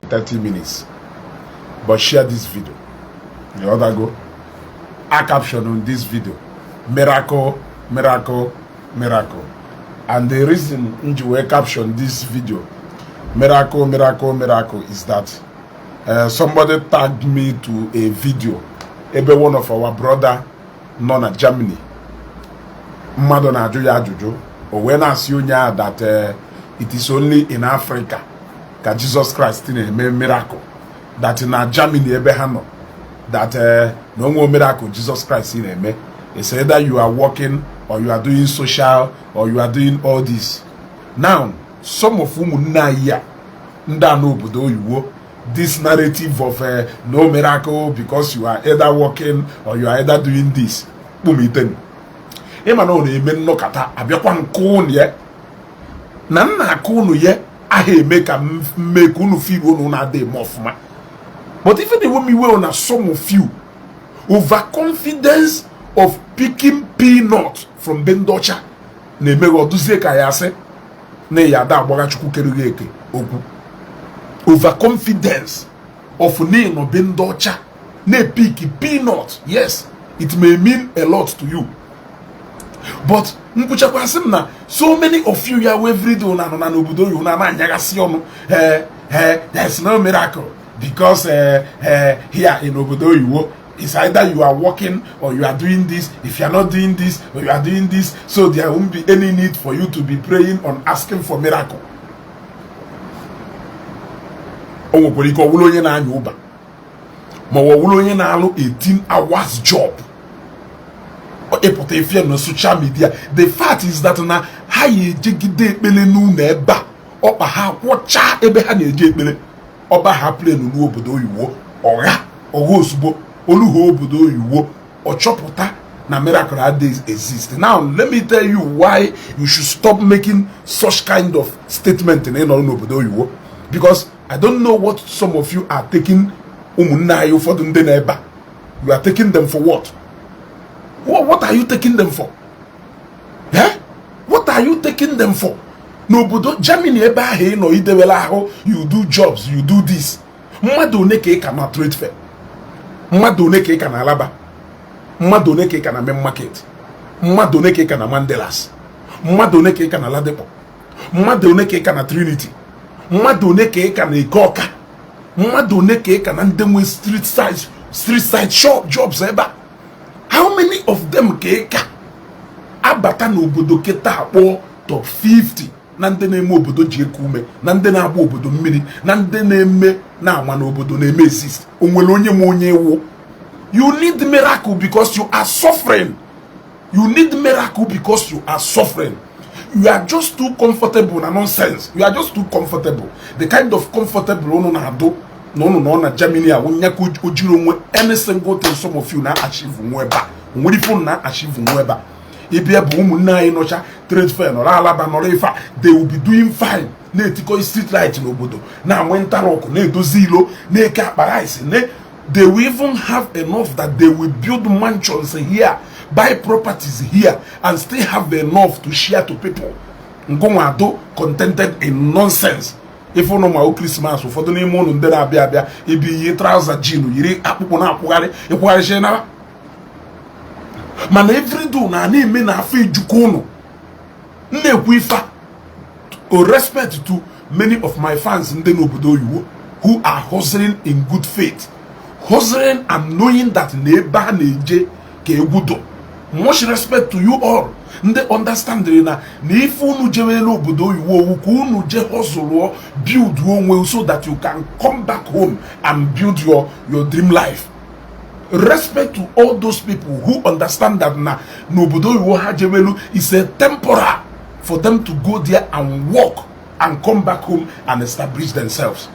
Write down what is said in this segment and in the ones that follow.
30 minutes. But share this video. The other go. I caption on this video. Miracle, miracle, miracle. And the reason I caption this video, miracle, miracle, miracle, is that somebody tagged me to a video. Maybe one of our brother, Nona Germany. Madonna Ajujo. Or when I see that it is only in Africa that Jesus Christ in a miracle. That in Germany, that no more miracle Jesus Christ in a me. It's either you are working or you are doing social or you are doing all this. Now, some of whom na here, this narrative of no miracle because you are either working or you are either doing this. Emano na-eme nnọkọta abịakwa nkunu ye na nna akunu ye aha eme ka make unu feel unu na dey mofuma. But even the women we on some of you overconfidence of picking peanut from bendocha na-eme oduzie ka ya se na ya da agbaga chukwu keruge eke okwu. Overconfidence of ne no bendocha na pick peanut. Yes, it may mean a lot to you. But so many of you are every day there's no miracle because here in Obodo it's either you are working or you are doing this. If you are not doing this or you are doing this, so there won't be any need for you to be praying or asking for miracle. 18 hours job. No social media. The fact is that na how ye jigide pele nu neba opa ha kwocha ebe ha na-eje ekpere oba ha play nu obodo oyiwo oga ogosubo oluho obodo oyiwo ochoputa na miracle days exist. Now let me tell you why you should stop making such kind of statement in obodo oyiwo, because I don't know what some of you are taking umunna ayo for the neba. You are taking them for what? What are you taking them for? Yeah? What are you taking them for? Nobodo Germany ebe ahe no idewela aho, you do jobs, you do this. Mmadu one ka eka na trade fair. Mmadu one ka eka na Alaba. Mmadu one ka eka na main market. Mmadu one ka eka na Mandelas. Mmadu one ka eka na Ladepo. Mmadu one ka eka na Trinity. Mmadu one ka eka na Ikoka. Mmadu one ka eka na ndemwe street side shop jobs eba. How many of them keka abata no obodo keta akpo top 50 na ndị na-eme obodo ji ekume na ndị na-agba obodo mmiri na ndị na-eme na ama na obodo na-eme exist onwere onye m onye ewu? You need miracle because you are suffering. You need miracle because you are suffering. You are just too comfortable na nonsense. You are just too comfortable. The kind of comfortable ono na do no na Germany a wonya ko ojiro nwe any single thing some of you na achieve nweba nwiri fun na achieve nweba ebia bu umunna ayi no cha trade fair no Alaba no Ifa, they will be doing fine na etiko street light no obodo na winter rock na edozi ilo na eke akpara isi na they will even have enough that they will build mansions here, buy properties here and still have enough to share to people. Ngonwa do contented in nonsense. If you know my Christmas, for the name on the Abia, it be ye trouser jean, you apupona, Puare, Man, every do na name na fe jukono. Ne wifa. Or respect to many of my fans in the Nobodo who are hustling in good faith, hustling and knowing that neba neje ke budo. Much respect to you all. They understand na if unu jewelo obodo iwo ku unu je hustle build one way so that you can come back home and build your dream life. Respect to all those people who understand that na obodo iwo ha jewelo is a temporary for them to go there and work and come back home and establish themselves.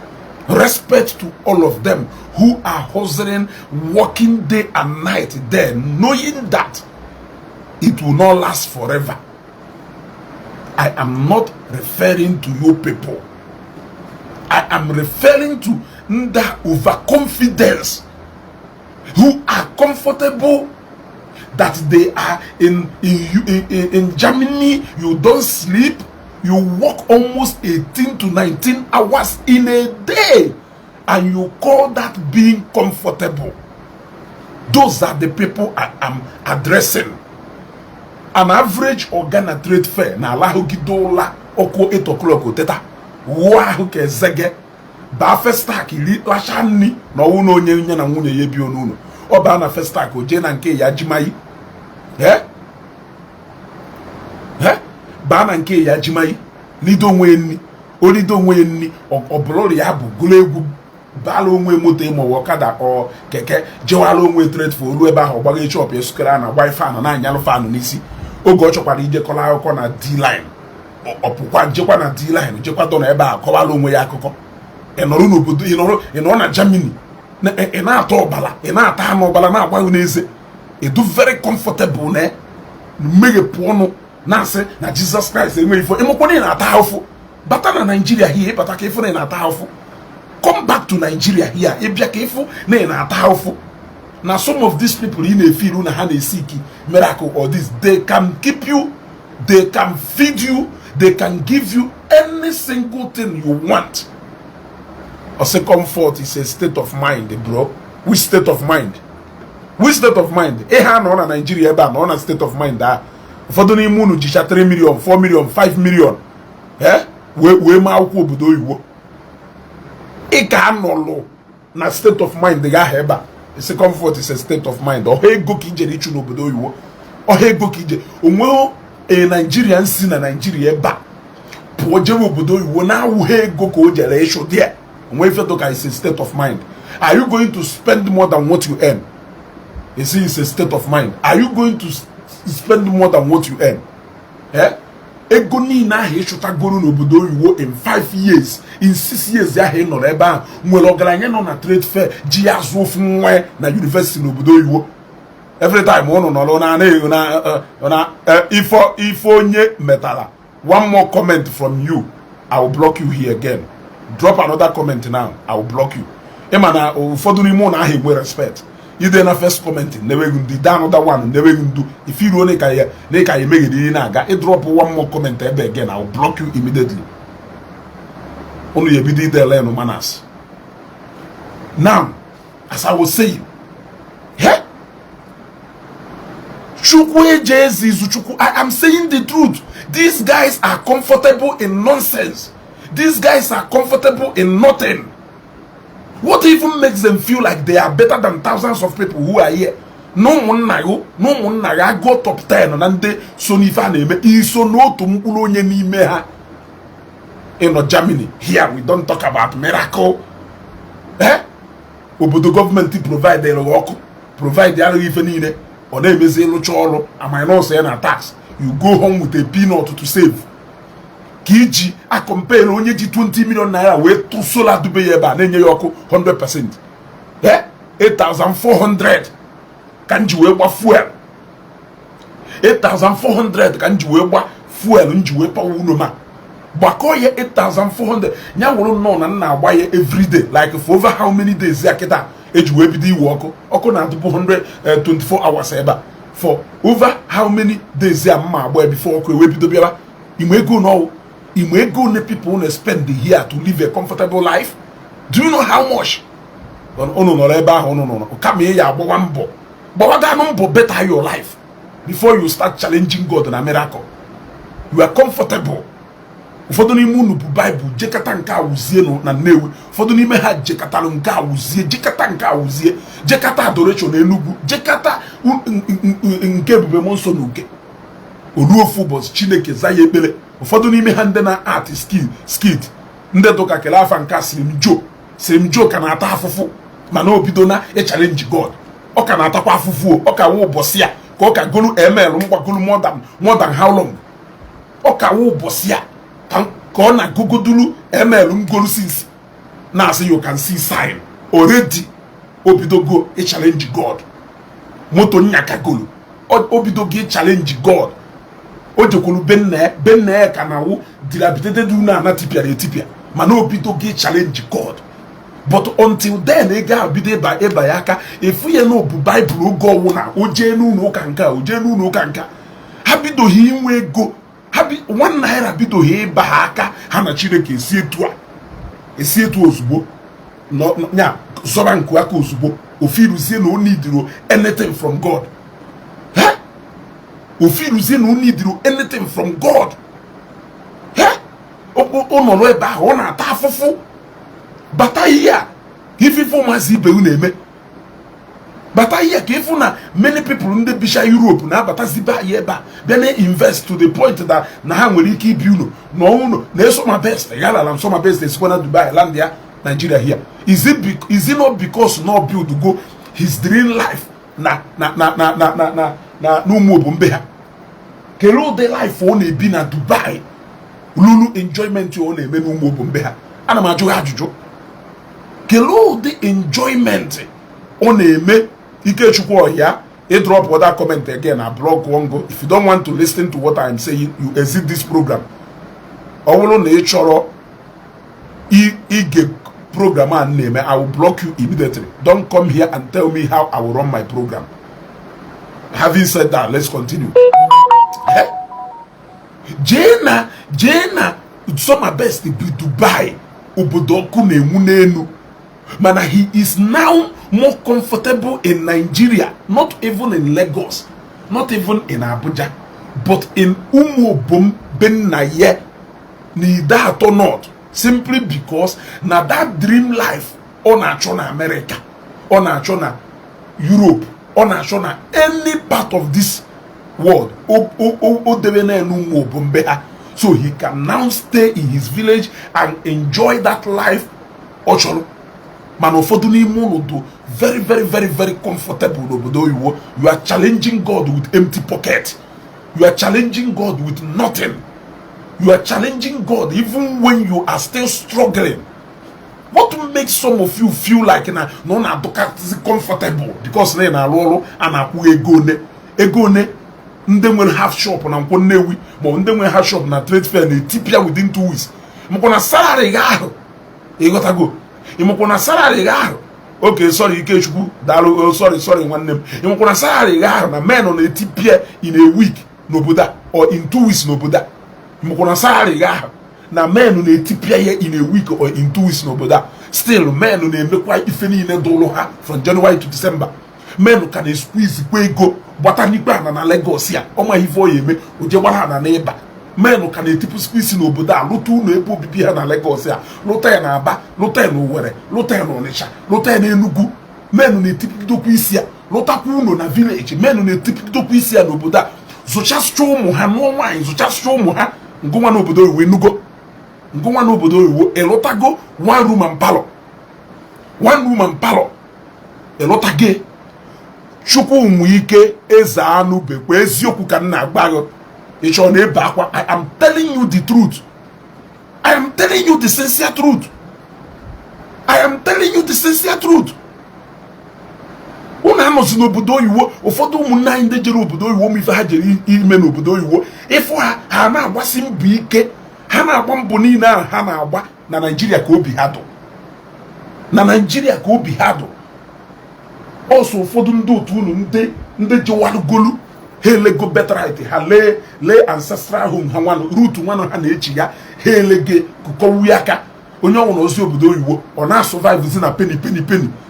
Respect to all of them who are hustling, working day and night there, knowing that it will not last forever. I am not referring to you people. I am referring to the overconfidence who are comfortable that they are in Germany. You don't sleep. You work almost 18 to 19 hours in a day. and you call that being comfortable. Those are the people I am addressing. An average organa trade fair na alahu gidola oko 8 o'clock teta wahu ke zege ba festak ili lashani na uno onye na nwunye ye bi onuno oba na festak oje na nke ya jimayi ba na nke ya jimayi lido onwe nni olido onwe nni obulori ya bu gulegwu bala onwe moto imo wakada o keke jewala onwe trade for olu ebe ahụ gbaga chop esukara na wifi na anyalụ fan n'isi oge ọ chọkwara ijekọla akụkọ na D-line ọpụkwa njekwa na D-line jekwa dọ na ebe a kọwala onwe ya akụkọ ịnọrọ n'obodo ịnọrọ na Germany ị na-atọ ọbala ị na-ata anụ ọbala na-agbaghị n'eze edu very comfortable na mmeghepụ ọnụ na-asị na Jesus Christ enwe ifo ịmụkwana ị na-ata ahụfụ bata na Nigeria here ịbata ka ịfụ na ị na-ata ahụfụ come back to Nigeria here ịbịa ka ịfụ na ị na-ata ahụfụ. Now some of these people in a field na hand seek miracle or this, they can keep you, they can feed you, they can give you any single thing you want. A second comfort is a state of mind, bro. Which state of mind? Which state of mind? No na Nigeria eba no na state of mind da. Fodo ni munu jisha 3 million, 4 million, 5 million. We ma akwụkwọ obodo oyibo. Ika no na state of mind ga heba. It's a comfort, it's a state of mind. Or hey go kije ni chu n'obodo oyibo. Or hey go kije. Onwe a Nigerian si na Nigeria ba. Po je obodo oyibo na wo hey go ko jere isho there. Onwe if you it's a state of mind. Are you going to spend more than what you earn? You see, it's a state of mind. Are you going to spend more than what you earn? Ego ni na he shota goro n'obodo oyibo in 5 years, in 6 years ya he nọ ebe a nwere ọgaranya nọ na trade fair ji azụ ofu nwe na university n'obodo oyibo. Every time ọ nọ na ifo onye metala. One more comment from you, I will block you here again. Drop another comment now, I will block you. Ema na ụfọdụ n'ime ụnụ ahụ egbe respect. Either na first comment, never going to do another one, never going to do. If you don't make it na drop one more comment again, I will block you immediately. Only you be there learn manners. Now, as I was saying, I am saying the truth. These guys are comfortable in nonsense. These guys are comfortable in nothing. What even makes them feel like they are better than thousands of people who are here? No one I go top 10 and they sonifa name iso no to mkulo nye ni meha. In Germany, here we don't talk about miracle. Obodo government provide the work, provide the other even or they may say no cholo, and I know say na tax. You go home with a peanut to save. Kiji a compare onye ji 20 million naira we to solar dube yeba na enye yoko 100%. 8,400 kan ji we gba fuel. 8,400 kan ji we gba fuel nji we pa wuno ma. Gbako ye 8,400 nya woro no na agba ye every day like for over how many days ya kita eji we bidi work oko na 124 hours eba for over how many days ya ma agba before oko we bido biaba imego no Imego ne people who spend the year to live a comfortable life. Do you know how much? No. Come here, ya wambo. But what that better your life before you start challenging God in a miracle. You are comfortable. Ufodo ni mu no Bible jekata nka awuzie no na newe. Ufodo ni me ha jekata nka awuzie, jekata nka awuzie, jekata adoration na Enugu, jekata nke bube monso nuke. Oluofu boss Chineke za ye ekpele. Ụfọdụ n'ime ha ndị na art skid ndị dụka kele afa nka sirim jo ka na-ata afụfụ mana obido na challenge God ọ ka na-atakwa afụfụ ọ ka wụ ụbọchị ya ka ọ ka golu ml mgbagolu more than how long ọ ka wụ ụbọchị ya ka ọ na gogodulu ml ngolu since na asị you can see sign already obido go challenge God moto nyaka golu obido go challenge God ojekulu benne kanawu dilapidated na tipia mana obido ge challenge God but until then ega bide ba eba yaka efu ye no bu Bible go wona oje nu ka nka habido hi inwe ego habi 1 naira bido hi ba aka ha na Chineke esi etu ozugbo no nya zoba nku aka ozugbo ofiruzie no need anything from God. Huh? Ofiruzie no need anything from God. Huh? Ono no eba ho na ata afufu. Bata here ififu mazi be uneme. Bata here ke ifu na many people nde bisha Europe na bata ziba yeba then invest to the point that na ha nwere ike ibi uno no na eso my best yala lam so my best is gonna Dubai land there Nigeria here. Is it not because no build to go his dream life na no more bombeha kelo de life on e bi na Dubai lulu enjoyment you on e me no more bombeha ana ma ajuju kelo the enjoyment on e me ike chukwu ya drop other comment again I blog one go. If you don't want to listen to what I'm saying, you exit this program. Owolo na e choro ige program and name, I will block you immediately. Don't come here and tell me how I will run my program. Having said that, let's continue. Jena, so my best to be Dubai. Ubodoku ne munenu. Mana he is now more comfortable in Nigeria, not even in Lagos, not even in Abuja, but in Umobum Ben Naye, ni that or not. Simply because na that dream life on a chona America, on a chona Europe, on a chona any part of this world. So he can now stay in his village and enjoy that life. Very, very, very, very comfortable. You are challenging God with empty pocket. You are challenging God with nothing. You are challenging God even when you are still struggling. What makes some of you feel like no comfortable? Because they na rolo and egone ndem will have shop na nkwonewi but ndem will have shop na trade fair na Ethiopia within 2 weeks. Mkona salary ga got go. Mkona salary ga. Okay, sorry, Ikechukwu. Sorry, one name. Mkona salary ga na men on Ethiopia in a week no boda or in 2 weeks no boda. Mkona salary ga na men on Ethiopia in a week or in 2 weeks no boda. Still men on make quite if any dollar ha from January to December. Men can squeeze go Botanipa na Lagos ya. Oma hivyo yeme ujewala na neighbor. Men can tipu squeeze no boda. Lutu no epo bibi na Lagos ya. Lota na Aba, lota no Were, lota no Onitsha, lota na Enugu. Men no tipu doku isi ya. Lota kuno na village. Men no tipu doku isi ya no boda. Zocha stro mo ha no wine. Zocha stro mo ha. Ngwa no bodo iwe nugo. Ngwa no bodo iwe. Elota go 1 room and parlor. 1 room and parlor. Elota ge. Chukwu nwike eze anu bekwa eziokwu ka nna agbago icho na ebe akwa. I am telling you the truth. I am telling you the sincere truth. I am telling you the sincere truth. Una no sino obodo oyiwo ụfọdụ ụmụnna anyị ndị jere obodo oyiwo m ife ha jere ime n'obodo oyiwo ịfụ ha na-agbasi mbọ ike ha na-agba mbọ niile ahụ ha na-agba na Nigeria ka obi ha dụ na Nigeria ka obi ha dụ. Also ụfọdụ ndị otu unu ndị jewalugolu ha elego betrite ha lee ancestral home ha nwanụ root nwanụ ha na-echi ya ha elege kụkọwu aka onye ọnwụ na ozi obodo oyiwo ọ na-survive zi na penny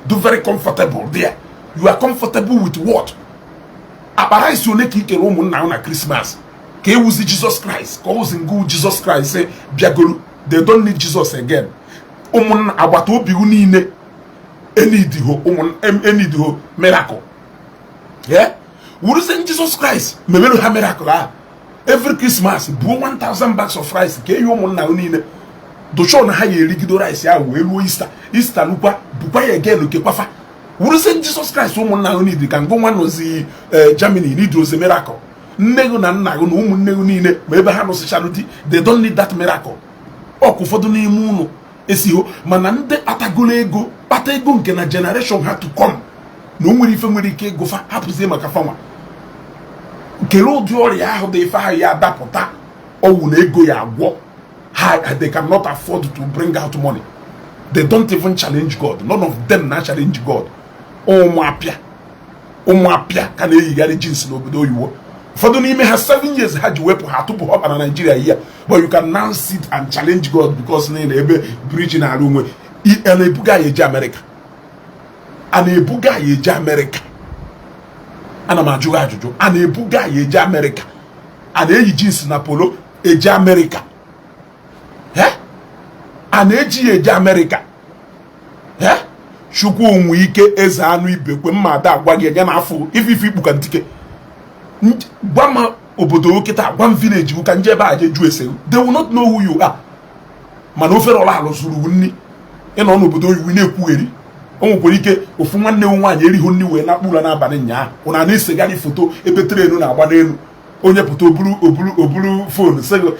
do very comfortable there. You are comfortable with what? Akpara isi one ka ikere ụmụnna na Christmas ka ewuzi Jesus Christ ka ọ wụzi ngụ Jesus Christ say bịagolu they don't need Jesus again. Ụmụnna agbata obi niile enidiho miracle. Yeah? Would say Jesus Christ mebelu ha miracle every Christmas buo 1000 bags of rice ka eyo ụmụnna niile do show na ha yerigido rice ya wee ruo Easter lukwa bukwa ya again ke kwafa. Would say Jesus Christ ụmụnna niile ka ngwa nnozi Germany need those miracle. Nnegu na nna go na ụmụnne niile ma ebe ha nọsichalụ di they don't need that miracle. Ọkụ ụfọdụ n'ime unu esiho mana ndị atagolo ego kpata ego nke na generation had to come na o nwere ife nwere ike ego fa hapụzie maka fanwa kele ụdị ọrịa ahụ dị ife ahụ ya adapụta ọwụ na ego ya agwọ ha they cannot afford to bring out money. They don't even challenge God. None of them na challenge God. Ụmụapịa ka na-eyigharị jeans n'obodo oyiwo. Ụfọdụ n'ime ha 7 years ha ji wepụ ha tupu ha na Nigeria here. But you can now sit and challenge God because na ebe bridge na arụ nwe a na-ebuga ya eje America. A na-ebuga ya eje America. Ana m ajụ ajụjụ. A na-ebuga ya eje America. A na-eyi jeans na polo eje America. A na-eji ya eje America. Chukwu onwe ike eze anụ ibekwe mma ada agwa gị enye n'afọ ife ikpu ka ntike. Gwa ma obodo okita gwa m village ka nje ebe a je ju ese. They will not know who you are. Mana ofere ọla alụsuru nni ịnọ n'obodo oyiwu na-ekwugheri. O nwekwara ike ofu nwanne nwaanyị erighị nni wee na-akpụrụ n'abalị nyaa. Ụna na-esegharị foto ebe trenu na-agba n'elu. Onye pụta oburu fonu sego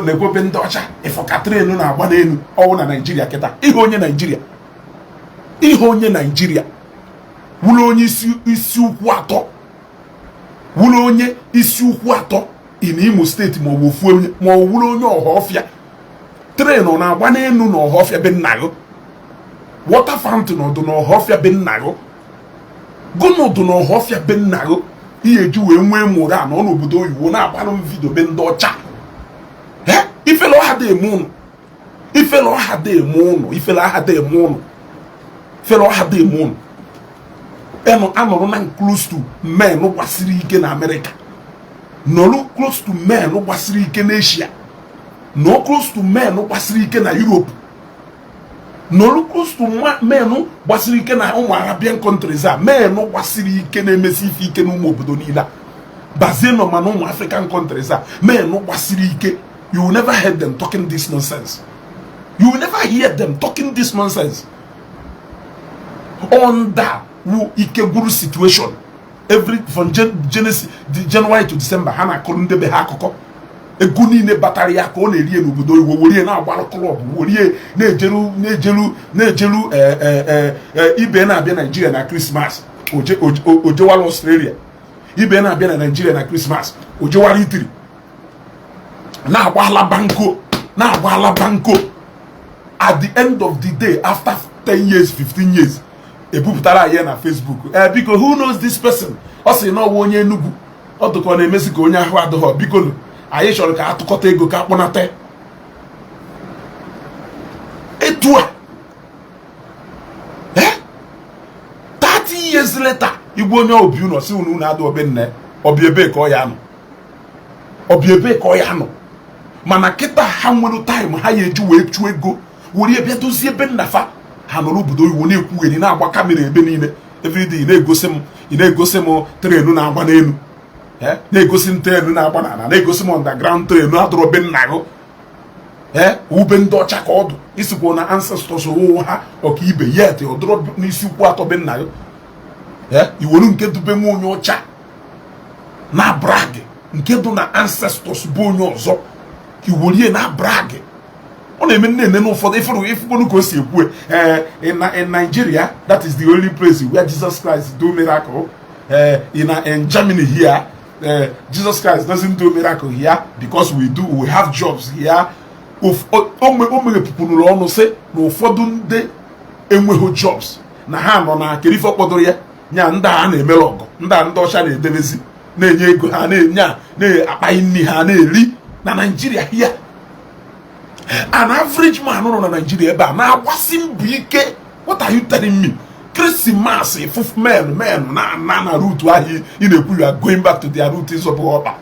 nekwobe ndị ọcha ịfọka trenu na-agba n'elu. Ọwụ na Naijiria kịta ihe onye Naijiria wụrụ onye isi ukwu atọ wụrụ onye isi ukwu atọ in Imo steeti ma ọ bụ ofu onye ma ọ wụrụ onye Ọhafịa trenu na-agba n'elu na Ọhafịa be nna gị water fountain ọdụ na Ọhafịa be nna gị gụnụ ọdụ na Ọhafịa be nna gị ihe eji wee nwee mụrụ a n'obodo oyibo na-agbalụ m vidio be ndị ọcha ifele ọha dị eme ụnụ ifele ọha dị eme ụnụ anọrọ na close to men gbasiri ike na America nọrọ close to men gbasiri ike na Asia nọ close to men gbasiri ike na Europe nọrọ close to men gbasiri ike na ụmụ Arabian countries a men gbasiri ike na-emesi ife ike n'ụmụ obodo niile bazie nọ ma na ụmụ African countries a men gbasiri ike. You will never hear them talking this nonsense. You will never hear them talking this nonsense. Under Ikeguru situation, from January to December, Hana Kolundebe Hakoko, a Gunine Bataria Kone, Nubudo, Worie, now one club, Worie, Nejelu, Ibena be Nigeria at Christmas, Ojawal Australia, Ibena be Nigeria at Christmas, Ojawal Italy. Now Wala Banco. At the end of the day, after 10 years, 15 years, a puputara here na Facebook. Because who knows this person? Also, no one ye nugu. Or to call a Mexico, nya who the hot. Because I shall got to cut a go caponate. Etua. 30 years later, you won't know if you know soon do a benne or be a bake or yano. Manaketa hamwelu time haye juwe go wori ebia to sie ben nafa hanolo budo iwo na ekwu eri na agba kamera ebe niile every day na-egosi m trenu na agba n'elu na-egosi m trenu na agba na egosi m underground trenu adọrọ be nna gị ube ndị ọcha ka ọdụ isikwa na ancestors ha ọka ibe yet ọdọrọ n'isi ukwu atọ be nna gị iwolu nke dube nwa onye ọcha na brag nke dị na ancestors bụ onye ọzọ iwolie na brag on a minute for the if in Nigeria, that is the only place where Jesus Christ do miracle. In Germany here, Jesus Christ doesn't do miracle here because we have jobs here. Of people no say no fodun de enweho jobs na ha no na kerifa kpodoro ya nya nda a na emelogo nda osha na edebezi na enye ego ha na nya na akpai nni ha na eri na Nigeria here. An average man no na Nigeria eba na akwasi mbu ike. What are you telling me? Christmas if men na route ahi in ekwu you are going back to their route is oba.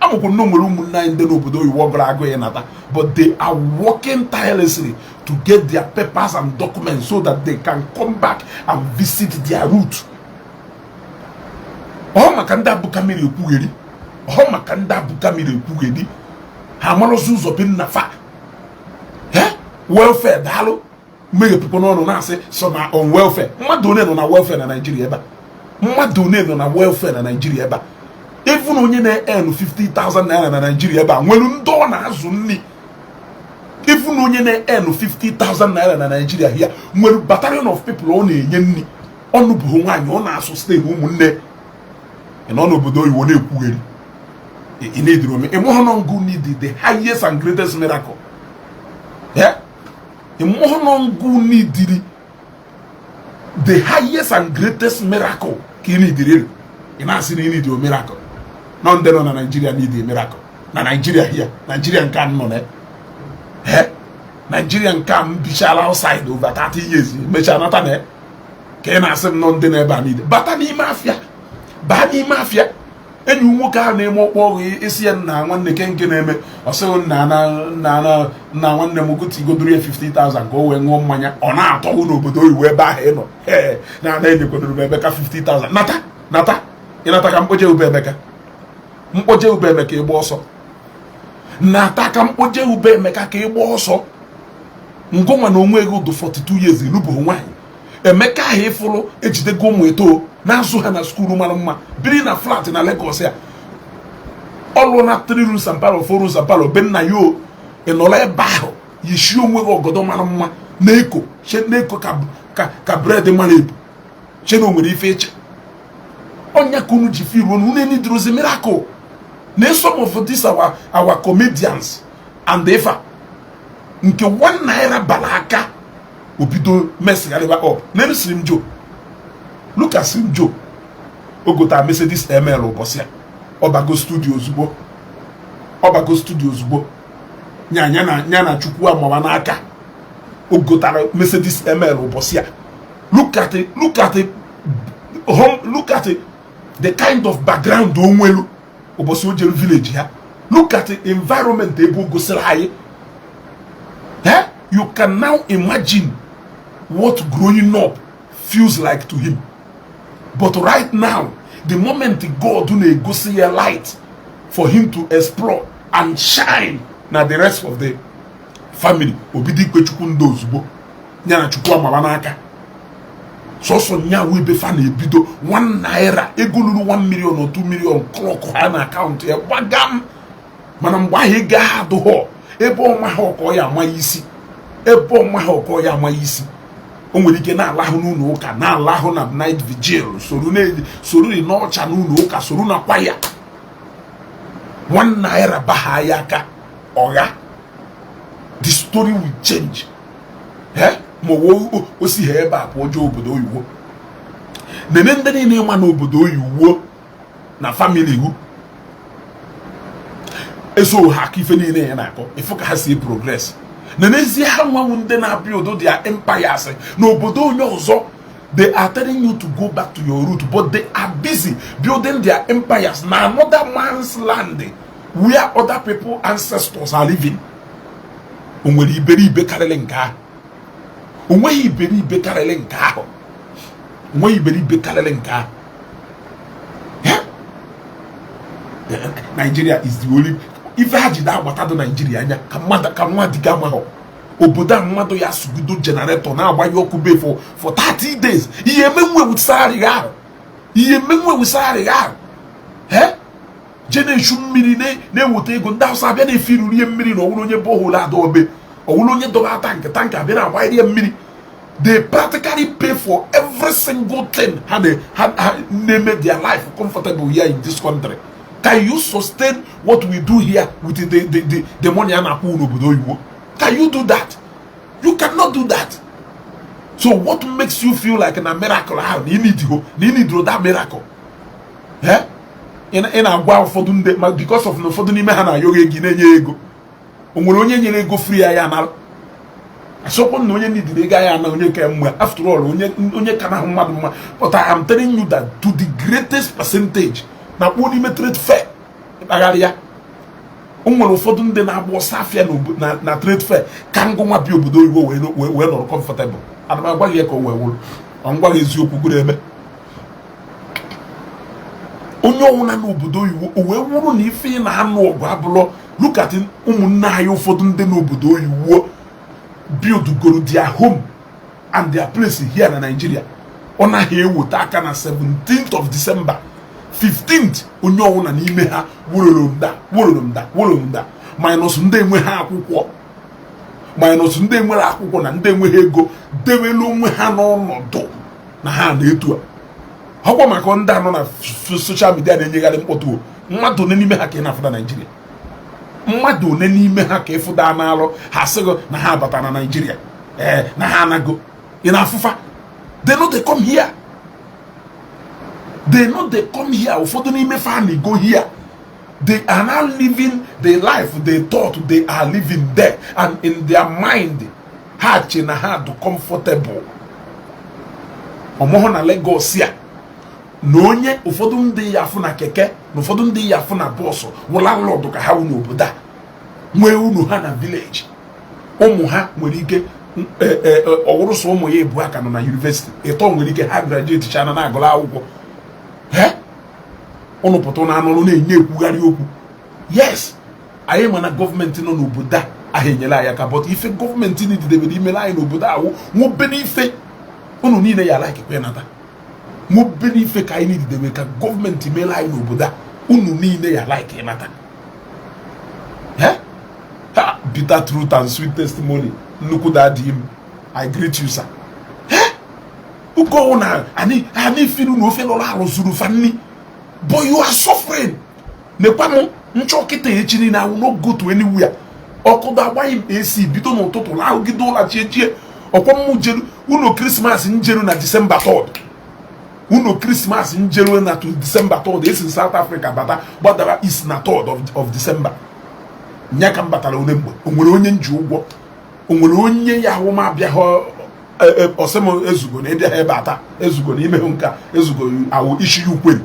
Amoko no nwere umunna inde n'obodo oyiwo bra ago yenata, but they are working tirelessly to get their papers and documents so that they can come back and visit their route. Oh makanda bukamiri ekwugeri. Oh makanda bukamiri ekwugeri. Ha malozu zobin nafa. Welfare dalo. Many people no na say some are on welfare. Mmadu ne no na welfare na Nigeria eba. Mmadu ne no na welfare na Nigeria eba. Even onye na earn 50,000 naira na Nigeria eba nwelu ndo na azu nni. Even onye na earn 50,000 naira na Nigeria here nwelu battalion of people on enye nni. Onu bu nwanyi ona sustain umunne. E no obodo iwo na ekwugheri. E need room. E mo no go need the highest and greatest miracle. Yeah? Mohonongu need the highest and greatest miracle. Kini diril. Inasi need a miracle. None then on Nigeria need a miracle. Na Nigeria here. Nigerian can no ne. Nigerian kam bichala outside over 30 years mecha nata na ka ị na-asị m nọ ndị na-ebe a niile bata n'ime afịa baa n'ime afịa enyi nwoke ahụ na-eme ọkpọ ọgụ isi ya na nwanne ke nke na-eme ọsịghị nna nwanne m gotigodoro ya 50,000 ka o wee ṅụọ mmanya ọ na-atọghụ n'obodo oyibo ebe ahụ ị nọ na-enyekwadoro m Emeka 50,000 nata ịnata ka mkpoje ube Emeka ịgba ọsọ nata ka mkpoje ube Emeka ka ịgba ọsọ ngụnwa na onwe ego dị 42 years ịlụbụghị nwaanyị Emeka ahụ ịfụrụ ejidego ụmụ eto na-azụ ha na skuulu mara mma biri na flat na Lagos ya ọlụ na 3 rooms and parlour 4 rooms and parlour be nna ya o ịnọrọ ebe ahụ yishi onwe gị ọgọdọ mara mma na-eko ka bred mara ebu che na o nwere ife eche onya ka unu ji firuo na unu enidrozi miracle na some of these our comedians and ifa nke 1 naira bala aka obido mesigharịba up name Slim Joe look at Slim Joe ogota Mercedes ML ụbọchị ya ọbago studio ozugbo nya na chukwu amawa n'aka ogotara Mercedes ML ụbọchị ya look at the kind of background onwelu ụbọchị o jere village ha look at the environment ebe o gosiri anyị you can now imagine what growing up feels like to him. But right now, the moment God na-egosi ya light for him to explore and shine na the rest of the family obido ikpe chukwu ndị ozugbo nya na chukwu amawa n'aka sọsọ nya webe fa na-ebido 1 naira ego luru 1 million or 2 million clock ha na akaụntụ ya gbagam mana mgbe ahụ ego ha adụghọ ebe ọma ha ọkọ ya amaghị isi o nwere ike na-alahụ n'ụlọ ụka na-alahụ na night vigil soro n'ọcha n'ụlọ ụka soro na kwaya 1 naira baha ya aka ọgha the story will change ma o si ha ebe a pụọ jee obodo oyibo nene ndị niile ịma n'obodo oyibo na family hu eso ha ka ife niile ya na-akọ ịfụ ka ha si progress n'ezie ha nwanwu ndị na-build their empires n'obodo onye ọzọ. They are telling you to go back to your root, but they are busy building their empires na another man's land where other people ancestors are living. Onwere iberibe karịrị nke ahụ. Onweghị iberibe karịrị nke ahụ. Onweghị iberibe karịrị nke ahụ. Nigeria is the only ife ha ji na-agbata do Nigeria anya ka nwa diga mahụ obodo a mmadụ ya sugido generator na-agbanye ọkụ be for 30 days ihe emenwe wusarị ahụ je na-echu mmiri na-eweta ego ndị Hausa abịa na-efiri ihe mmiri na ọwụrụ onye bohol adọbe ọwụrụ onye dọba tank abịa na-agbanye ihe mmiri. They practically pay for every single thing ha na-eme their life comfortable here in this country. Can you sustain what we do here with the money and obodo oyibo? Can you do that? You cannot do that. So what makes you feel like a miracle? You need that miracle. In agwa ụfọdụ ndị because of na ụfọdụ n'ime ha na-ayọghị ego na-enye ego. O nwere onye nyere ego free ya na asọkwa na onye nidiri ego ya na onye ka mma. After all, onye ka na mmadụ mma. But I am telling you that to the greatest percentage na kpụ n'ime trade fair ịkpagharị ya o nwere ụfọdụ ndị na-agba ọsọ afịa na trade fair ka ngụnwa bi obodo oyibo wee nọrọ comfortable. Ana m agwaghị ya ka o wee wụrụ ọ ngwaghị eziokwu gụrụ eme onye ọnwụna n'obodo oyibo o wee wụrụ na ife na anụ ọgụ abụlọ look at ụmụnne anyị ụfọdụ ndị n'obodo oyibo build goro their home and their place here na Nigeria. Ọ naghị eweta aka na 17th of December 15th onye ọwụna n'ime ha wụrụrụ mda minus ndị enwe ha akwụkwọ minus ndị enwere akwụkwọ na ndị enweghị ego dewelu onwe ha n'ọnọdụ na ha na-etu a ọkwa maka ndị anọ na social media na-enyegharị mkpọtụ mmadụ one n'ime ha ka ị na-afụ na Nigeria mmadụ one n'ime ha ka ịfụda n'alụ ha sịghị na ha bata na Nigeria na ha anago ị na-afụfa they know they come here. They know they come here. Ụfọdụ n'ime fa na go here They are now living the life they thought they are living there, and in their mind, ha comfortable. Omoho na Lagos ya. Na onye ụfọdụ ndị ya afụ na keke, na ụfọdụ ndị ya afụ na bọsụ, wụla lọdụ ka ha unu obodo a. Nwee unu ha na village. Ụmụ ha nwere ike ọwụrụsọ ụmụ ya ebu aka nọ na university. Ịtọ nwere ike ha graduate chana na agụla akwụkwọ. Unu pụta na anụrụ na-enye ekwugharị okwu. Yes, anyị ma na gọọmenti nọ n'obodo a ahụ enyela anyị aka, but ife gọọmenti nididebere imere anyị n'obodo ahụ nwobere ife unu niile ya like kwe nata. Nwobere ife ka anyị nididebe ka gọọmenti mere anyị n'obodo a unu niile ya like ịnata. Bitter truth and sweet testimony. Nnukwu daddy him, I greet you, sir. Uko na ani filu no fe lola arụzuru fanni. But you are suffering. Nekwamu nchokite echini na will not go to anywhere. Okoda gba him AC bido n'ụtụtụ la ogide ụla chiechie. Okwammu jeru uno Christmas njeru na December 3rd. Uno Christmas njeru na to December 3rd. It's in South Africa but that is na 3rd of December. Nyaka mbatala onembo. Onwere onye nji ụgwọ. Onwere onye ya hụ ma bịa ho osemo ezugo na ebe ebe ata ezugo na ime nka ezugo awu issue you kweli.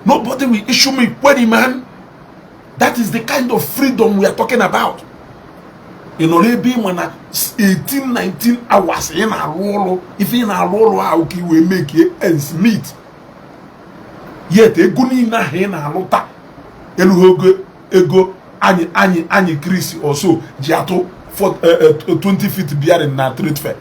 Nobody will issue me kweli, man. That is the kind of freedom we are talking about. In Orebi mana 18-19 hours in a roll, if in a roll out we make it ends meet. Yet a guni na hena lota eluhogo ego any Chris or so Giato for 20 feet beer in na trade fair.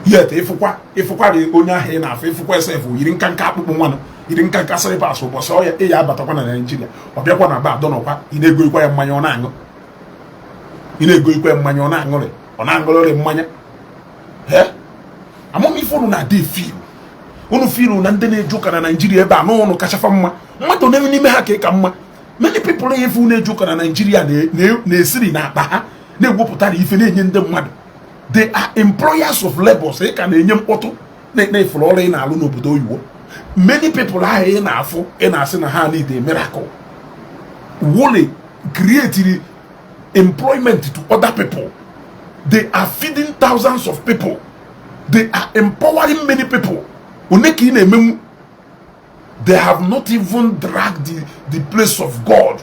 Yet if the onya hena if self you didn't can cap one. He didn't can castle pass or so ya batakwana na Nigeria. Obiakwa na ba donokwa inego ikwa mmanya ona ango. Inego ikwa mmanya ona angole. Ona angole mmanya. Among ifonu na dey feel. Unu feel na ndị na-ejuka na Nigeria ebe a no unu kachafa mma. Mmadụ na n'ime ha ka mma. Many people efu na-ejuka na Nigeria na-esiri na akpa ha na-egwupụta ife na-enye ndị mmadụ. They are employers of labors. Ka na-enye mkpọtụ na-efuru ọrụ ị na-alụ n'obodo oyibo. Many people are in Afo and are saying need a miracle. Wole created employment to other people. They are feeding thousands of people. They are empowering many people. They have not even dragged the place of God.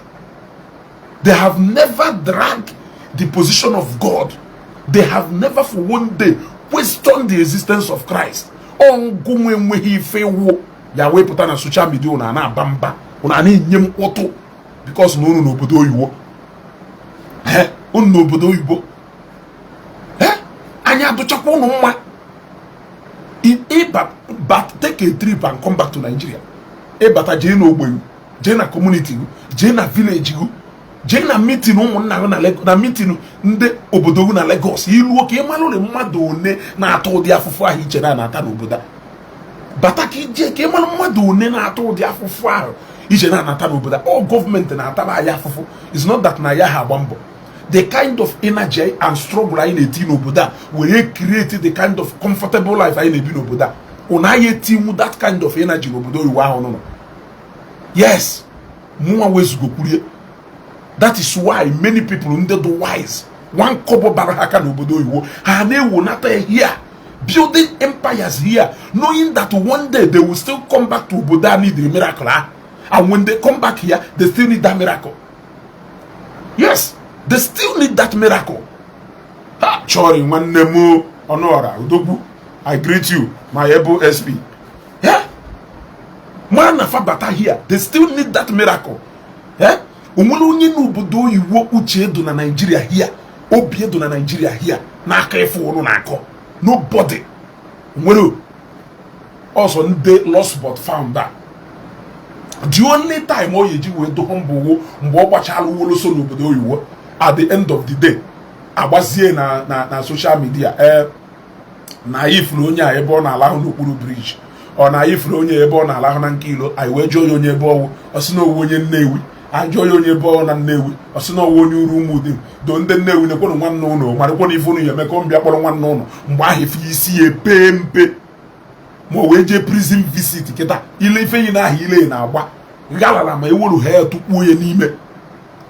They have never dragged the position of God. They have never for one day questioned the existence of Christ. Ya we put on social media na bamba una na-enye mkpọtụ because no n'obodo oyibo unu n'obodo oyibo anya adụchakwa unu mma but take a trip and come back to Nigeria. Bata jee n'ogbenye, jee na community, jee na village, jee na meeting ụmụnna na meeting ndị obodo na Lagos. Iluo ka ịmalụ na mmadụ one na-atụ ụdị afụfụ ahụ iche na-ata n'obodo. Bata ka ije ka ịmalụ mmadụ one na-atụ ụdị afụfụ ahụ iche na-ata n'obodo. All government na-ataba ya afụfụ. It's not that na ya ha agba mbọ. The kind of energy and struggle anyị na-eti n'obodo a were create the kind of comfortable life anyị na-ebi n'obodo a. Unaghị etimu that kind of energy n'obodo oyibo ahụ nọ. Yes, mụnwa wezugo kwurie. That is why many people ndị do wise one kobo bara aka n'obodo oyibo ha na-ewonata here, building empires here, knowing that one day they will still come back to obodo a need a miracle. And when they come back here, they still need that miracle. Yes, they still need that miracle. Ha, Chori, nwanne m Honora Udogwu, I greet you, my able SP. Yeah? Man afabata here, they still need that miracle. Yeah? Onwere onye n'obodo oyibo uche edo na Nigeria here, obi edo na Nigeria here, n'aka efu ọnụ na-akọ. Nobody. Onwere. Also, they lost but found that. The only time oyeji we do humble mgbe ọ gbachala wolo so n'obodo oyibo at the end of the day agbazie na social media na ifuru onye a ebe ọ na-alahụ n'okpuru bridge ọ na ifuru onye ebe ọ na-alahụ na nkilo anyị wee jụọ onye ebe ọwụ ọsị na onye Nnewi ajụọ onye ebe ọ na Nnewi ọsị na onye uru Umudim do ndị Nnewi na-ekwenụ nwanne ụlọ marakwana ife unu ya eme ka ọ mbịa kpọrọ nwanne ụlọ mgbe ahụ ife isi epe mpe ma o wee jee prison visit kịta ile ife yi na ahụ ile na-agba galara ma ewuru ha tukpuo ya n'ime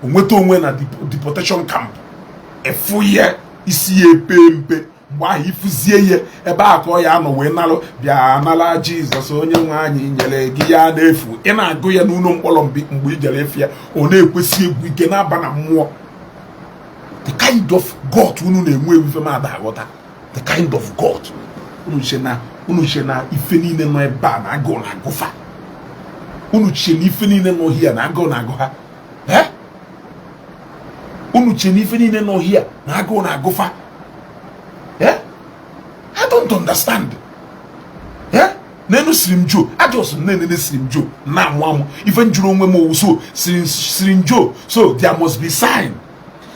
onweta onwe na deportation camp efu ya isi ya epe mpe mgbe ahụ ifuzie ihe ebe a ka ọ ya anọ wee nalụ bịa nala Jizọs onye nwe anyị nyere gị ya n'efu ị na-agụ ya n'ụlọ mkpọrọ mgbe i jere efu ya ọ na-ekwesị egwu ike na-aba na mmụọ. The kind of God unu na-enwe ewife m ada aghọta. The kind of God unu che na ife niile nọ ebe a na agụụ na agụfa. Unu che na ife niile nọ hia na agụụ na agụ ha. Unu che na ife niile nọ hia na agụụ na agụfa. I don't understand. Nenu sirim jo. Ajos nene sirim jo. Na mwamu. Even juro onwe mo so sirim jo. So there must be sign.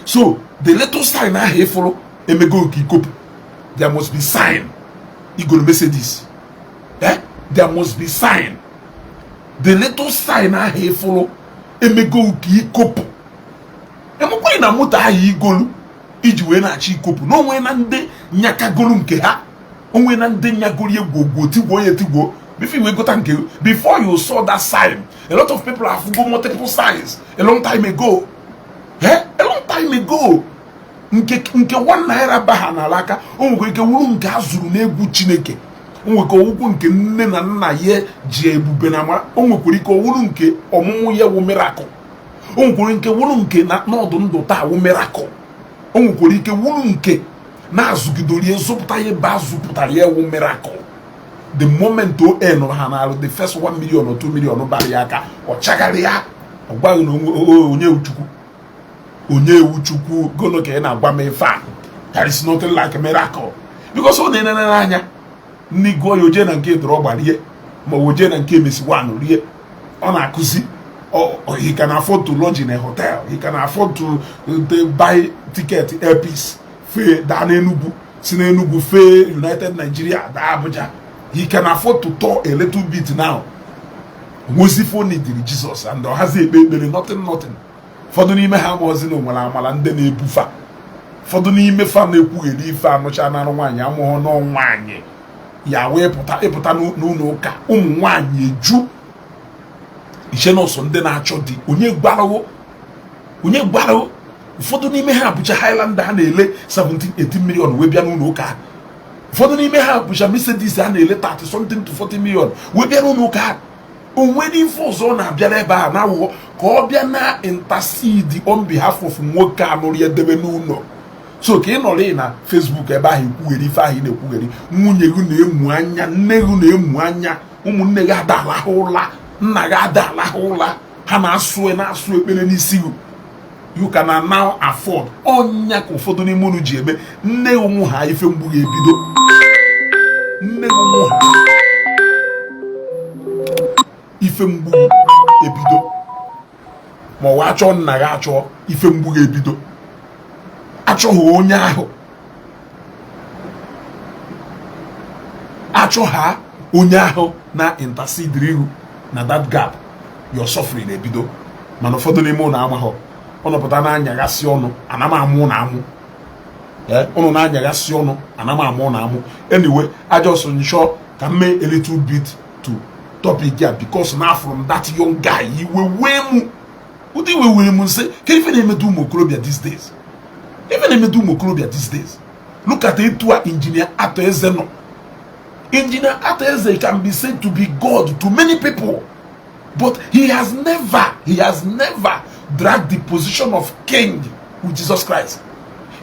So the little sign I hear follow emego ki kopu. There must be sign. You gonna say this. There must be sign. The little sign I hear follow emego ki kopu. Emokwe na moto ayi igolu iji we na achi kopu. No we na nde nyaka golu nke ha. Onwe na nde nyagolu ye go tigwo ye tigwo. Before you saw that sign, a lot of people have go multiple signs a long time ago. A long time ago. Nke 1 naira baha na alaka, onwe ke wuru nke azuru na egwu Chineke. Onwe ke okwu nke nne na nna ye ji ebube na ma, onwe kwere ke wuru nke ọmụmụ ye wu miracle. Onwe kwere nke wuru nke na n'ọdụ ndụ taa wu miracle. Onwe kwere ke wuru nke na azugidori ezopụta ye ba azupụta ye wu miracle. The moment o eno ha na the first 1 million or 2 million bari aka o chagari ya ogwa no onye uchukwu gono ke na agwa me fa. There is nothing like a miracle because o nene na anya ni go yoje na nke dro gbarie ma woje na nke mesi one rie ọ na akuzi. He can afford to lodge in a hotel, he can afford to buy ticket airpiece fe da na Enugu si na Enugu fe United Nigeria da Abuja. He can afford to tour a little bit now. Wozifo needed Jesus and there has a baby, nothing. For the name ha was in Wala and then a buffer. For the name family who live no chana no one, yamo no one. Yahweh putano no ka one Jew. Isheno Sunday natural di. Unye gbaro. For the name ha pucha Highland and 17-18 million webianu no ka. For the name have which I missed this and a letter to something to 40 million. We be no car. Waiting for zona Biareba now, Corbiana intercede on behalf of Moka Moria de Benuno. So, Kenolena, Facebook, about him, Puerify in a Pueri, Munegune Muanya, Negune Muanya, Umunegada la Hola, Nagada la Hola, Hanasuena Swepenisiu. You can now afford Onyako for the Munu Jebe, Neumuha if you bido. Neumuha if you ebido. Mowacho Nagacho if you ebido. Acho Onyaho Acho ha Onyaho na intercede you na that gap you're suffering ebido. Manofodo Nemo na Amaho. Ono pụta na anyagasi ọnụ anama amụ na amụ ono na anyagasi ọnụ anama amụ na amụ. Anyway, I just ensure can make a little bit to topic here because now from that young guy he will win. What do we win say can even name do mokrobia these days? Even name do mokrobia these days. Look at it to engineer Atezeno. Engineer Ateze can be said to be God to many people, but he has never drag the position of king with Jesus Christ.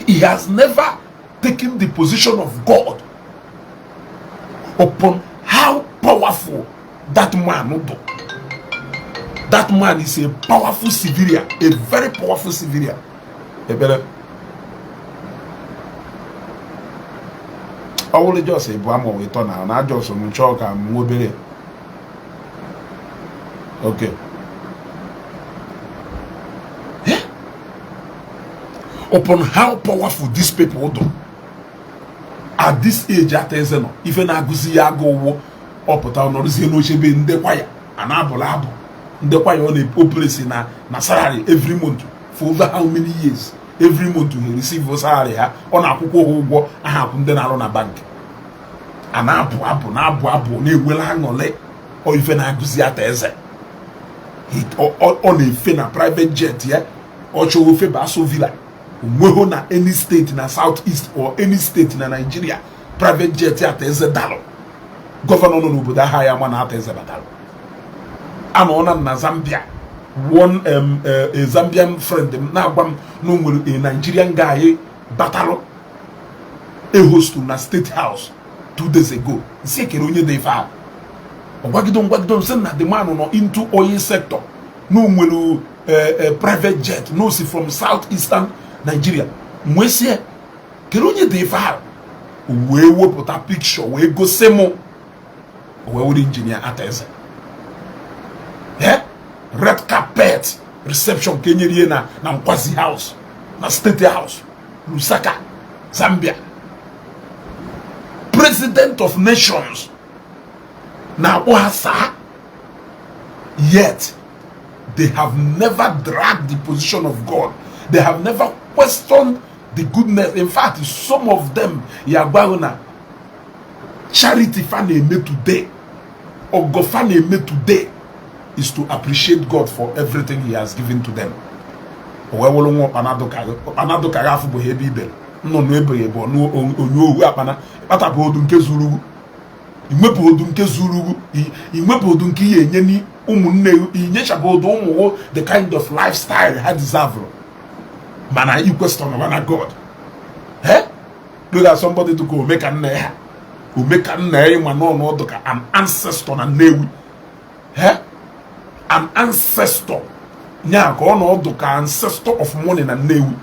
He has never taken the position of God upon how powerful that man is. That man is a powerful civilian, a very powerful civilian. I will just say, Bamo, we turn now. I just want to talk and move. Okay. Upon how powerful these people do. At this age, at Ezeno, even Agusi Yago up town or Zeno Shebe in the choir, an abolabo, the choir on a place in a salary every month for over how many years? Every month he receive a salary on a cocoa I happen then on a bank. An abu, ne will hang on leg, or even Agusi at Eze. on a na private jet ya or chofe baso villa umweho na any state na southeast or any state na Nigeria private jet ya teze dalo governor no n'obodo ha ya ma na teze badalo ana na Zambia one a Zambian friend na agwam no nwere a Nigerian guy batalo a host na State House 2 days ago see kere onye dey fa ogwagidon say na the man no into oil sector no nwere private jet no see from southeastern Nigeria mwesie kere onye dey fa we wepụta picture we go semo we were engineer ateze red carpet reception kenyere na Nkwazi House na State House Lusaka Zambia president of nations na Oasa, yet they have never dragged the position of God. They have never questioned the goodness. In fact, some of them yagbauna charity fane made today or gofane made today is to appreciate God for everything he has given to them. Owewolonwo panado kaga afu bo hebi bel no no ebe bo no onyo apana pata bo odu nke zuru imwepu odu nke zuru imwepu odu nke ye enye ni umunne inyecha odu umwo the kind of lifestyle had deserve mana you question mana God look at somebody to go make an no doka an ancestor na newi an ancestor nya ko no doka ancestor of money na newi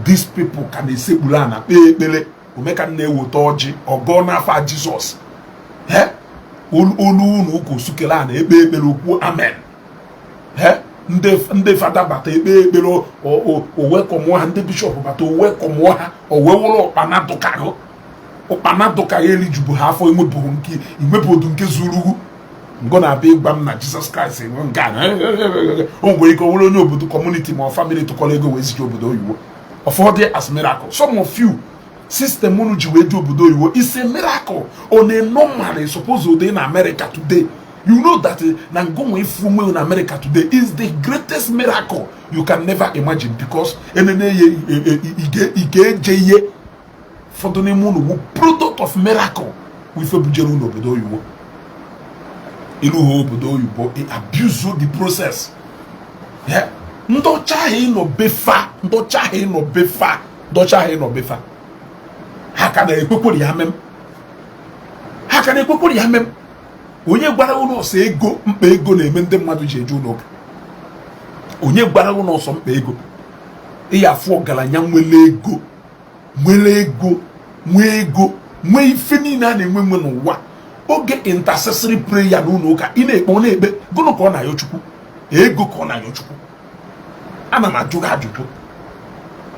these people can they say bulana pele umeka newo toji ogo na fa Jesus olu no ko sukela na ebe okwu amen nde fada bata ebe o welcome ha nde bishop bata o welcome ha o wewolo opanadoka eli jubu ha afọ imwebu odu nke zuru ngo na be gbam na Jesus Christ ngana o nwere iko wolo onye obodo community ma family to call ego wezi obodo oyiwo of all there as miracle. Some of you system monuji we do obodo oyiwo is a miracle on a normal suppose in America today. You know that Nangonwe Fume in America today is the greatest miracle you can never imagine because for the name product of miracle with a bujelu no obodo oyiwo. Ilu obodo oyiwo abuse the process. Yeah. Ndochahe no befa haka na ekpekori ya mem onye gwara uno so ego mkpa ego na eme ndị mmadụ ji eju n'oge onye gwara uno so mkpa ego ya afọ ọgaranya nwere ego nwe ife niile a na-enwe n'ụwa oge intercessory prayer n'ụlọ ụka ị na-ekpe ọ na-ekpe gụnụ ka ọ na-ayọ Chukwu ego ka ọ na-ayọ Chukwu ana m ajụ ajụjụ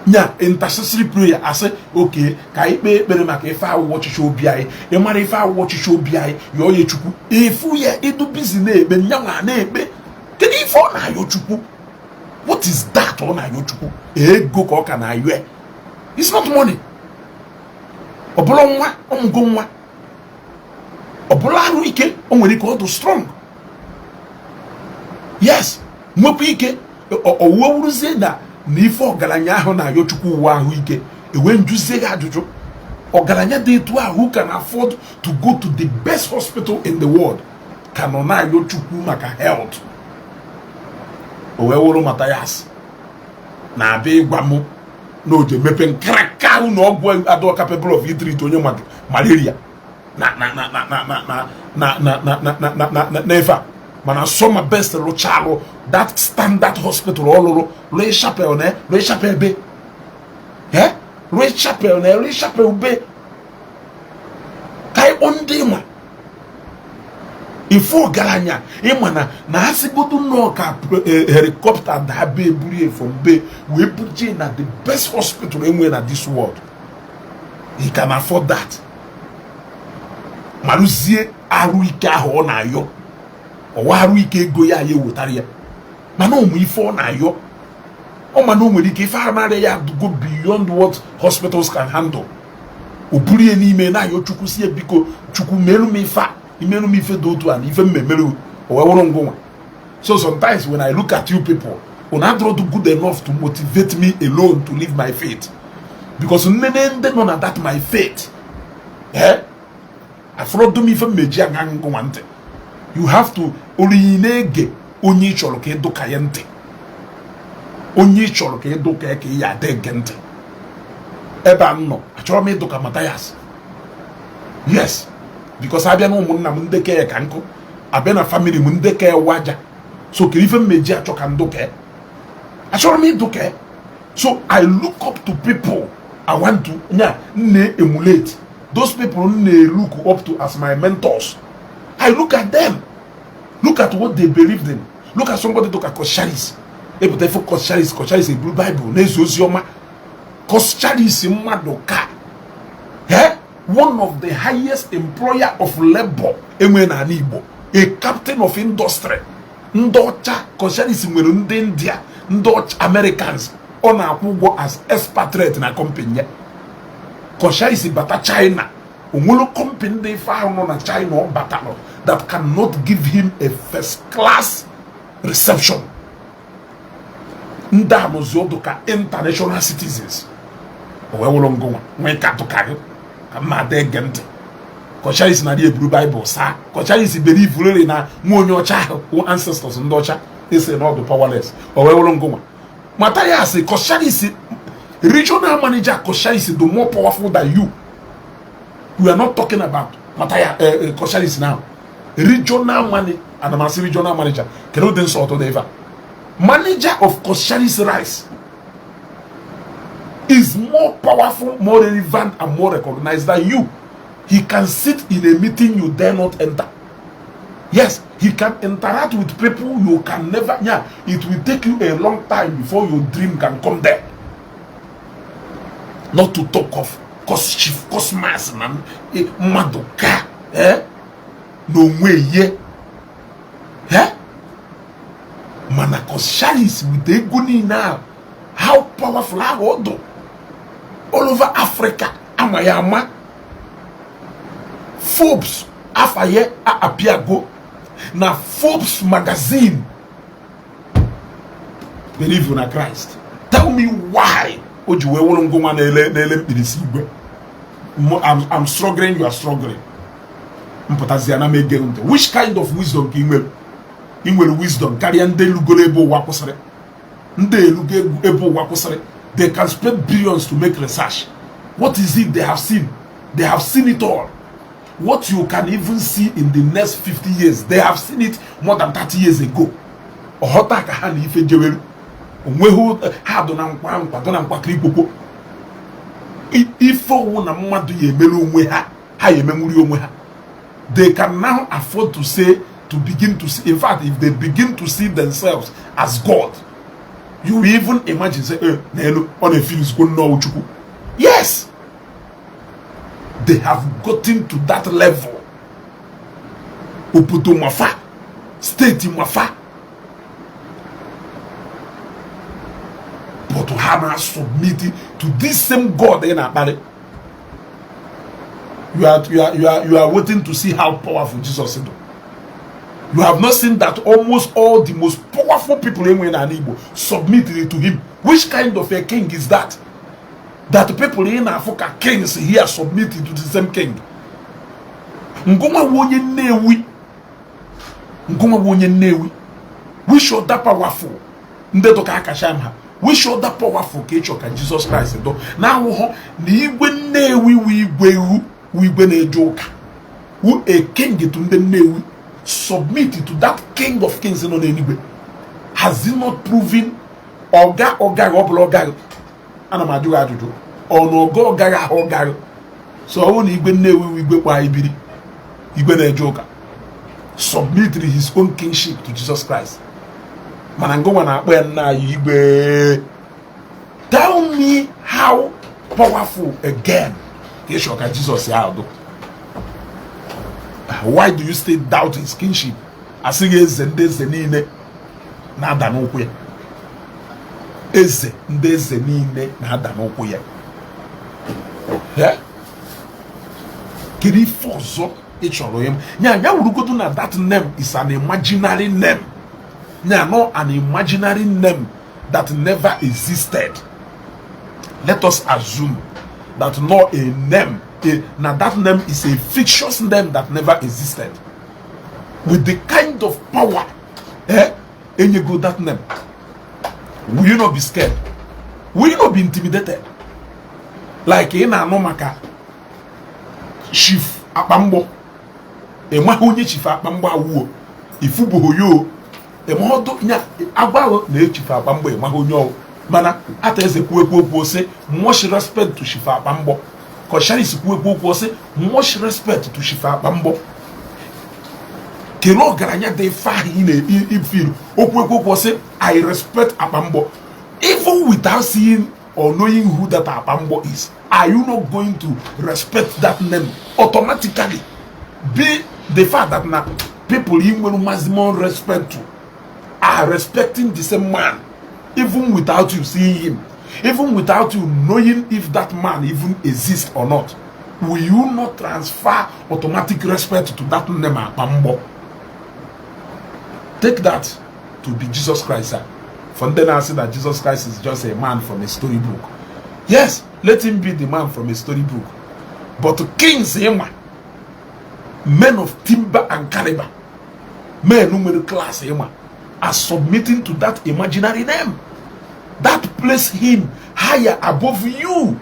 nya intercessory prayer asị okay ka ikpe ekpere maka ife awụwa ọchịchị obi anyị ịmara ife awụwa ọchịchị obi anyị yọọ ya Chukwu efu ya edu bizi na-ekpe nyanwa na-ekpe kedu ife ọ na-ayọ Chukwu what is that ọ na-ayọ Chukwu ego ka ọ ka na-ayọ it's not money ọbụla nwa ọmụgo nwa ọbụla arụ ike o nwere ike ọ dị strong yes nwekwa ike owuruzie na ife ọgaranya ahụ na-ayọ Chukwu ụwa ahụ ike ewe njuzie gị ajụjụ ọgaranya dị etu ahụ can afford to go to the best hospital in the world ka nọ na-ayọ Chukwu maka health o wee wụrụ Mathias na-abịa ịgwa m na oje mepe nkaraka ahụ na ọgwụ adọ capable of treat onye malaria na ife a mana soma best luchalo that standard hospital all Louis Chapel ne Louis Chapel be Louis Chapel ne Louis Chapel be kai onde ma ifo galanya imana na asigodu no ka helicopter da be buri from be we put in at the best hospital anywhere in this world. He can afford that. Maluzie aru ike ahụ na ayo ọwarụ ike ego ya ye wotara ya mana ụmụ ife ọ na-ayọ ọ mana o nwere ike ife amara ya go beyond what hospitals can handle o buru ya n'ime na-ayọ Chukwu si biko Chukwu merụ m ife dị otu a na ife mmemere So sometimes when I look at you people, when I don't do good enough to motivate me alone to live my faith, because none of that my faith, I follow me from Media. You have to only nege only choloke do kayente, only choloke do keke ya de gente. Eba no, achoro me do kamatayas. Yes, because I no munna mundeke kanko, abena family mundeke waja. So even Media chokandoke. Achoro me doke. So I look up to people I want to emulate. Those people look up to as my mentors. I look at them. Look at what they believed in. Look at somebody look at Kosharis. Kosharis is a blue Bible. Kosharis in Madoka. One of the highest employer of labor in Igbo. A captain of industry. Ndocha Kosharis in India. Ndocha Americans. On a go as expatriate in a company. Kosharis bata China. Umulo company they found on a China or battle that cannot give him a first class reception. Nda mozodoka international citizens. Owewolongo when katokayo amade gente. Kosharis na the Blue Bible sa. Kosharis believe really na monyocha who ancestors ndocha they say not the powerless. Owewolongo. Matthias Kosharis regional manager Kosharis the more powerful than you. We are not talking about Matthias Kosharis now. Regional manager, and I'm saying regional manager. Can you then sort of ever? Manager of Kosharis Rice is more powerful, more relevant, and more recognized than you. He can sit in a meeting you dare not enter. Yes, he can interact with people you can never. Yeah, it will take you a long time before your dream can come there. Not to talk of Chief Cosmas and Madoka. No way, yeah. Manakosharis with the Eguni now. How powerful are all over Africa? Amayama. Forbes, Afaye, Apiago. Now Forbes magazine. Believe in Christ. Tell me why. I'm struggling, you are struggling. Which kind of wisdom can you wisdom? They can spend billions to make research. What is it they have seen? They have seen it all. What you can even see in the next 50 years, they have seen it more than 30 years ago. They can now afford to say, to begin to see. In fact, if they begin to see themselves as God, you even imagine say, on a feels go no. Yes, they have gotten to that level. Uputo mafa, state mafa. But to have submitted to this same God in our body. You are waiting to see how powerful Jesus is. You have not seen that almost all the most powerful people in Igbo submitted to him. Which kind of a king is that? That people in Africa, kings here, submitted to the same king. Ngoma wonye newi. We show that powerful. Ndetoka akashamha. We show that powerful kecho ka Jesus Christ do. Now ni igwe newi we a joker. Who a king to the newi submitted to that king of kings in anyway. Has he not proven oga anamadu adudu or no go oga so only igwe newi we kwa ibiri igwe na joker submitted his own kingship to Jesus Christ. Manango na igwe. Tell me how powerful again Jesus. Why do you still doubt his kingship? Asige zende zenine na danokwe. Eze nde zenine na danokwe. Yeah? Kiri fozo ịchọrọ him. Nya wurugodu na that name is an imaginary name. Nya no an imaginary name that never existed. Let us assume that not a name. Now that name is a fictitious name that never existed. With the kind of power, and you go that name. Will you not be scared? Will you not be intimidated? Like in Anomaka, Chief Apambo, a mahoney chief Apamba wo, if you boyo, a modo nya about the chief Apambo, mahonyo, mana, at as a poor say, much respect to Chief Apambo. Because Charles Soludo say, much respect to Chief Apambo. Kelo garanya de fa in feel. Okwekwo say, I respect Apambo. Even without seeing or knowing who that Apambo is, are you not going to respect that name automatically? Be the fact that now people you will maximum respect to are respecting the same man, even without you seeing him, even without you knowing if that man even exists or not. Will you not transfer automatic respect to that name Apambo? Take that to be Jesus Christ, sir. From then I say that Jesus Christ is just a man from a storybook. Yes, let him be the man from a storybook. But to kings, men of timber and caliber, men who middle class, are submitting to that imaginary name. That place him higher above you.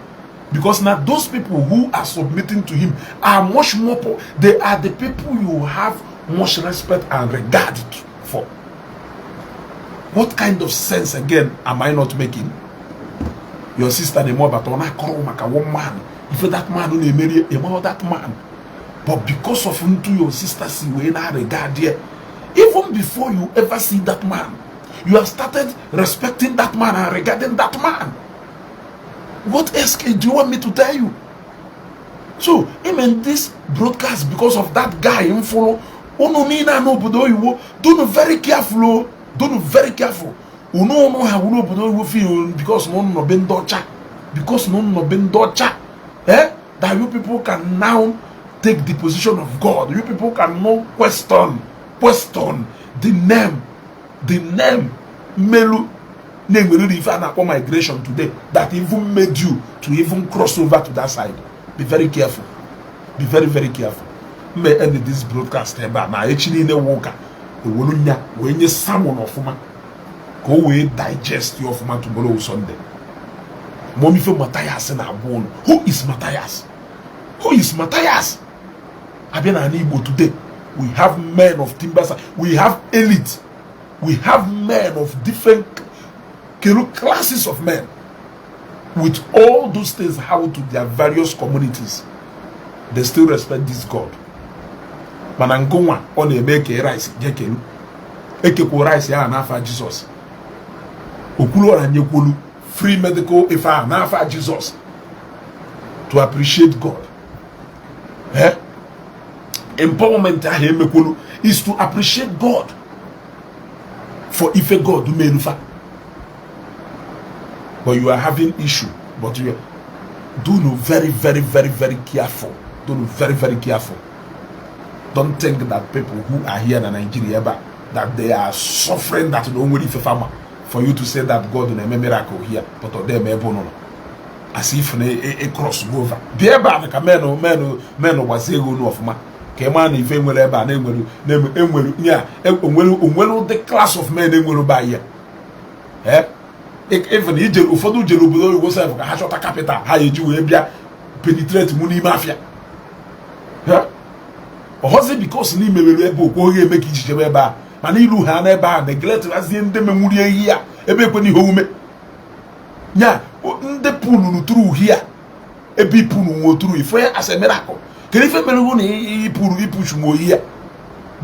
Because now those people who are submitting to him are much more, they are the people you have much respect and regard for. What kind of sense again am I not making? Your sister the more but on a call like a woman. If that man only marry that man. But because of into your sister see when I regard here, even before you ever see that man, you have started respecting that man and regarding that man. What else do you want me to tell you? So, even this broadcast, because of that guy in follow, do very careful. Don't very careful. Know how we feel because no been docha. Because no been docha. That you people can now take the position of God. You people can now question the name Melu name will even upon migration today that even made you to even cross over to that side. Be very careful. Be very, very careful. May end this broadcast now. Actually, in the walker. When you summon of woman, go away, digest your woman tomorrow Sunday. Mommy for Matthias and our bone. Who is Matthias? Who is Matthias? I've been an Igbo today. We have men of timbers, we have elite, we have men of different classes of men. With all those things how to their various communities, they still respect this God. Manangoma on a make a rice, Jekelu. Ekeko rice ya anafa Jesus. Okulo and Yekulu, free medical if I anafa Jesus. To appreciate God. Empowerment is to appreciate God. For if a God do menufa. But you are having issue. But you do no very, very, very, very careful. Do no very, very careful. Don't think that people who are here in Nigeria that they are suffering that don't wait for you to say that God will make a miracle here, but of them as if a cross over. Be about the men was a good of man. Came on if they were about them, the class of men they will buy here. Even Egypt, for do Jerusalem was a Hashota capital, how you do penetrate money mafia. Or was it because ni melebo go make it jebeba mani lu ha na ba neglect as the ndem nwuri here ebe kwani home nya nde punu no through here ebi punu wo through if as a miracle can if melu ni puru push mo here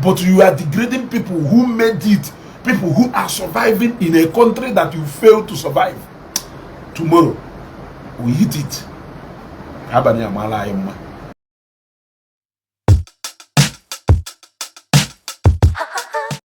but you are degrading people who made it, people who are surviving in a country that you failed to survive. Tomorrow we hit it abani amala emma